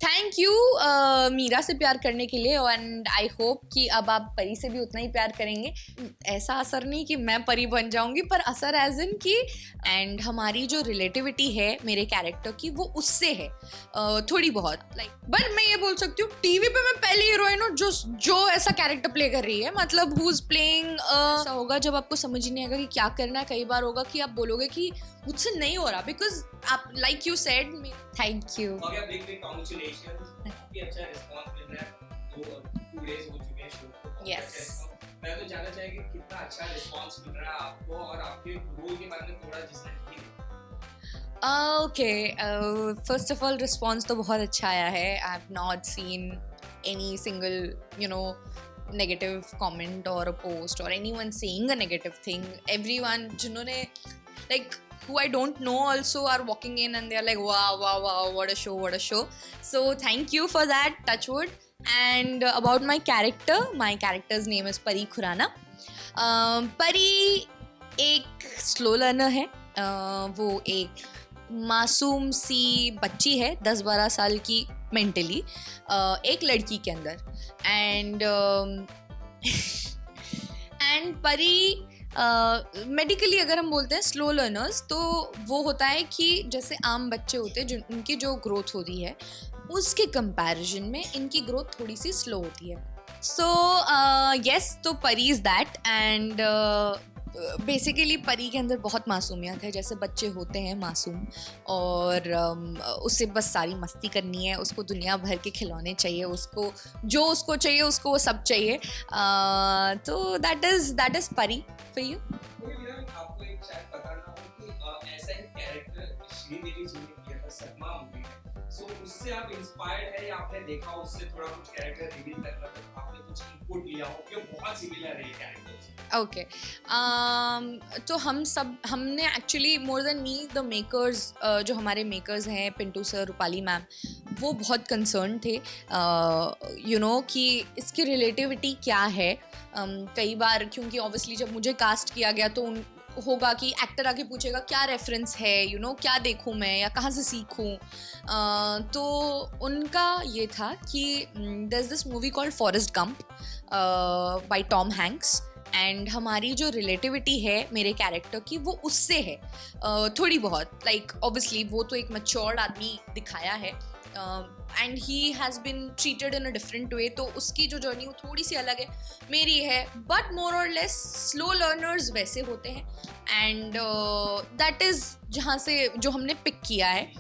Thank you Meera से प्यार करने के लिए एंड आई होप कि अब आप परी से भी उतना ही प्यार करेंगे। ऐसा असर नहीं कि मैं परी बन जाऊंगी, पर असर एज इन कि एंड हमारी जो रिलेटिविटी है मेरे कैरेक्टर की वो उससे है थोड़ी बहुत बट मैं ये बोल सकती हूँ टीवी पे मैं पहली हीरोइन हूँ जो ऐसा कैरेक्टर प्ले कर रही है। मतलब हु इज प्लेइंग ऐसा होगा जब आपको समझ ही नहीं आएगा कि क्या करना है। कई बार होगा कि आप बोलोगे कि मुझसे नहीं हो रहा बिकॉज आप like you said thank you. काफी अच्छा रिस्पांस मिल रहा है। 2 डेज हो चुके हैं शो को। यस, मैं तो जानना चाहेंगे कितना अच्छा रिस्पांस मिल रहा है आपको और आपके रोल के बारे में थोड़ा जिसने नहीं देखा। Okay, first of all response तो बहुत अच्छा आया है। I have not seen any single negative comment or a post or anyone saying a negative thing. Everyone जिन्होंने who I don't know also are walking in and they're like wow, what a show. So thank you for that, touchwood. And about my character's name is Pari Khurana. Pari एक slow learner है। वो एक मासूम सी बच्ची है 10-12 साल की mentally, एक लड़की के अंदर। एंड परी मेडिकली अगर हम बोलते हैं स्लो लर्नर्स, तो वो होता है कि जैसे आम बच्चे होते हैं उनकी जो ग्रोथ होती है उसके कंपैरिजन में इनकी ग्रोथ थोड़ी सी स्लो होती है। सो यस, तो परी इज़ दैट। एंड बेसिकली परी के अंदर बहुत मासूमियत है, जैसे बच्चे होते हैं मासूम, और उसे बस सारी मस्ती करनी है, उसको दुनिया भर के खिलौने चाहिए, उसको जो उसको चाहिए उसको वो सब चाहिए। तो दैट इज परी फॉर यू। आपको एक शायद पता ना हो कि ऐसा एक कैरेक्टर श्रीदेवी जी ने किया था सदमा मूवी में। सो उससे आप इंस्पायर्ड है या आपने देखा उससे थोड़ा कुछ कैरेक्टर रिवील करना था, आपने कुछ इनपुट लिया हो कि बहुत सिमिलर है कैरेक्टर्स? ओके, तो हमने actually more than me the makers, जो हमारे मेकर्स हैं पिंटू सर, रूपाली मैम, वो बहुत कंसर्न थे कि इसकी रिलेटिविटी क्या है। कई बार क्योंकि ऑब्वियसली जब मुझे कास्ट किया गया तो होगा कि एक्टर आके पूछेगा क्या रेफरेंस है, क्या देखूं मैं या कहाँ से सीखूं। तो उनका ये था कि there is this movie called Forrest Gump by Tom Hanks, and हमारी जो रिलेटिविटी है मेरे कैरेक्टर की वो उससे है थोड़ी बहुत। ऑब्वियसली वो तो एक मैच्योर्ड आदमी दिखाया है and he has been treated in a different way, तो उसकी जो जर्नी वो थोड़ी सी अलग है, मेरी है, बट मोर और लेस स्लो लर्नर्स वैसे होते हैं। एंड दैट इज़ जहाँ से जो हमने पिक किया है।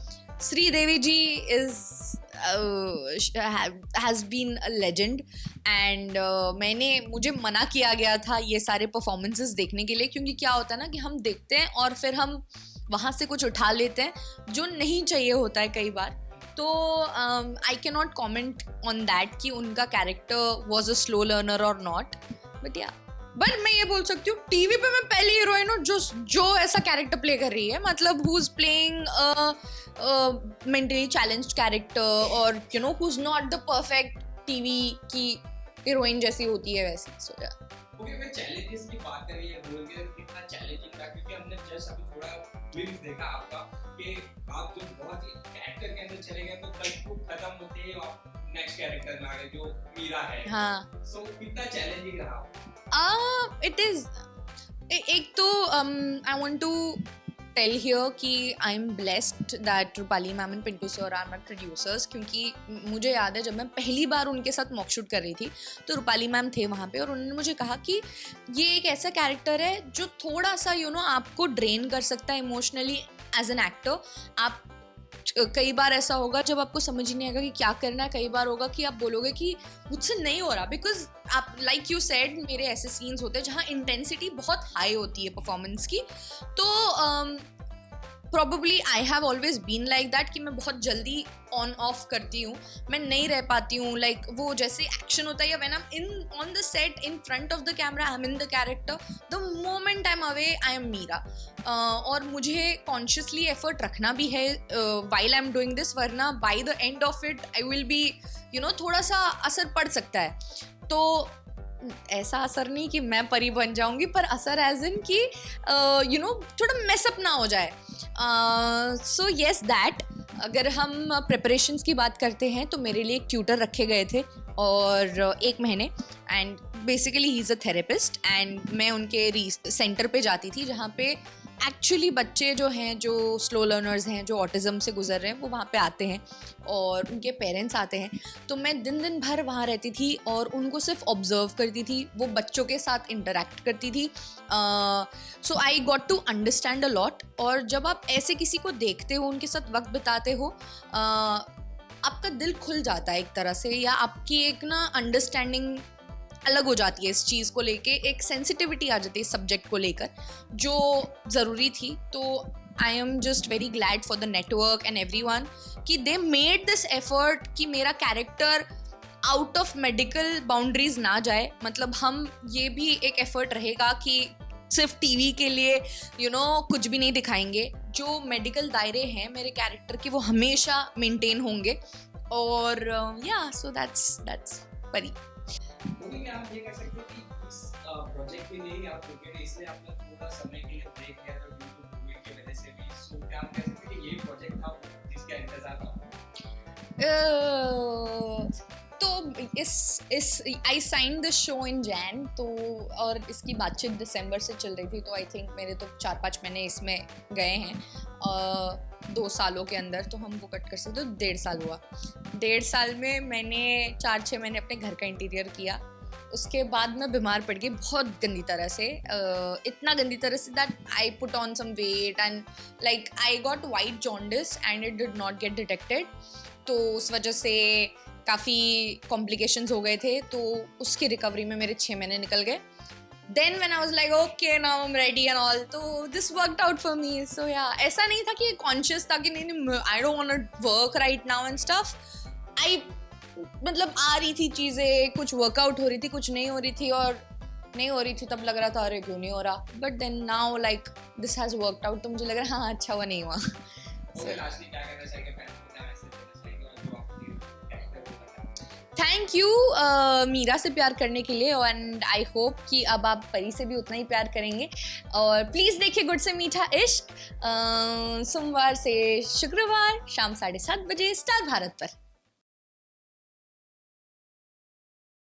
Sridevi ji has been a legend and मुझे मना किया गया था ये सारे परफॉर्मेंसेस देखने के लिए, क्योंकि क्या होता है ना कि हम देखते हैं और फिर हम वहाँ से कुछ उठा लेते हैं जो नहीं चाहिए होता है कई बार। तो I can not comment on that कि उनका character was a slow learner और नॉट, बट मैं ये बोल सकती हूँ टीवी पे मैं पहली हीरोइन हूँ जो ऐसा कैरेक्टर प्ले कर रही है। मतलब who is playing mentally challenged character और who is not the perfect TV की हीरोइन जैसी होती है वैसी। सो या ओके, मैं चैलेंजेस की बात कर रही है, रोल के कितना चैलेंजिंग था, क्योंकि हमने जस्ट अभी थोड़ा ग्लिम्स देखा आपका कि आप जो बहुत ही कैरेक्टर के अंदर चले गए तो कल खत्म होते ही आप नेक्स्ट कैरेक्टर में आ गए जो मीरा है। हाँ, सो कितना चैलेंजिंग रहा? इट इज एक तो I want to tell here कि I am blessed that Rupali ma'am and Pintu sir are my producers, क्योंकि मुझे याद है जब मैं पहली बार उनके साथ मॉक शूट कर रही थी तो रूपाली मैम थे वहाँ पे और उन्होंने मुझे कहा कि ये एक ऐसा कैरेक्टर है जो थोड़ा सा आपको ड्रेन कर सकता है इमोशनली एज एन एक्टर। आप कई बार ऐसा होगा जब आपको समझ ही नहीं आएगा कि क्या करना है। कई बार होगा कि आप बोलोगे कि मुझसे नहीं हो रहा, बिकॉज आप लाइक यू सेड मेरे ऐसे सीन्स होते हैं जहाँ इंटेंसिटी बहुत हाई होती है परफॉर्मेंस की। तो probably I have always been like that कि मैं बहुत जल्दी ऑन ऑफ करती हूँ, मैं नहीं रह पाती हूँ। वो जैसे एक्शन होता है या when I am in on the set in front of the camera I am in the character, the moment I am away I am Meera. और मुझे कॉन्शियसली एफर्ट रखना भी है while I am doing this, वरना by the end of it I will be थोड़ा सा असर पड़ सकता है। तो ऐसा असर नहीं कि मैं परी बन जाऊंगी, पर असर एज इन कि थोड़ा मेसअप ना हो जाए। सो येस दैट अगर हम प्रिपरेशंस की बात करते हैं तो मेरे लिए एक ट्यूटर रखे गए थे और 1 महीने, and basically he is a therapist, and मैं उनके सेंटर पे जाती थी जहाँ पे एक्चुअली बच्चे जो हैं, जो स्लो लर्नर्स हैं, जो ऑटिज़म से गुजर रहे हैं, वो वहाँ पे आते हैं और उनके पेरेंट्स आते हैं। तो मैं दिन भर वहाँ रहती थी और उनको सिर्फ ऑब्जर्व करती थी, वो बच्चों के साथ इंटरेक्ट करती थी। So I got to understand a lot. और जब आप ऐसे किसी को देखते हो, उनके साथ वक्त बिताते हो, आपका दिल खुल जाता है एक तरह से, या आपकी एक ना अंडरस्टैंडिंग अलग हो जाती है इस चीज़ को लेके, एक सेंसिटिविटी आ जाती है सब्जेक्ट को लेकर जो ज़रूरी थी। तो I am just very glad for the network and everyone कि दे मेड दिस एफर्ट कि मेरा character out of medical boundaries ना जाए। मतलब हम ये भी एक एफर्ट रहेगा कि सिर्फ टीवी के लिए कुछ भी नहीं दिखाएंगे। जो मेडिकल दायरे हैं मेरे कैरेक्टर के, वो हमेशा मेंटेन होंगे। और या सो दैट्स परी। मूवी में आप ये कह सकते हैं कि इस प्रोजेक्ट के लिए ही आप रुके थे, इसलिए आपने थोड़ा समय के लिए ब्रेक लिया था ड्यू टू कोविड की वजह से भी। सो क्या आप कह सकते हैं कि ये प्रोजेक्ट था जिसका इंतजार था? तो इस I sign the show in जैन, तो और इसकी बातचीत दिसंबर से चल रही थी। तो आई थिंक मेरे तो 4-5 महीने इसमें गए हैं 2 सालों के अंदर, तो हम वो कट कर सकते। तो 1.5 साल हुआ। 1.5 साल में मैंने 4-6 महीने अपने घर का इंटीरियर किया। उसके बाद मैं बीमार पड़ गई बहुत गंदी तरह से, इतना गंदी तरह से that I put on some weight and like I got white jaundice and it did not get detected. तो उस वजह से काफ़ी कॉम्प्लिकेशंस हो गए थे। तो उसकी रिकवरी में मेरे 6 महीने निकल गए। Then when I was like, okay, now I'm ready and all, तो this worked out for me. So yeah, ऐसा नहीं था कि conscious था कि नहीं I don't want to work right now and stuff. मतलब आ रही थी चीज़ें, कुछ वर्कआउट हो रही थी, कुछ नहीं हो रही थी, और नहीं हो रही थी तब लग रहा था अरे क्यों नहीं हो रहा, but then now like this has worked out. तो मुझे लग रहा है हाँ अच्छा हुआ नहीं हुआ। थैंक यू मीरा से प्यार करने के लिए, एंड आई होप कि अब आप परी से भी उतना ही प्यार करेंगे। और प्लीज़ देखिए गुड से मीठा इश्क सोमवार से शुक्रवार शाम 7:30 बजे स्टार भारत पर।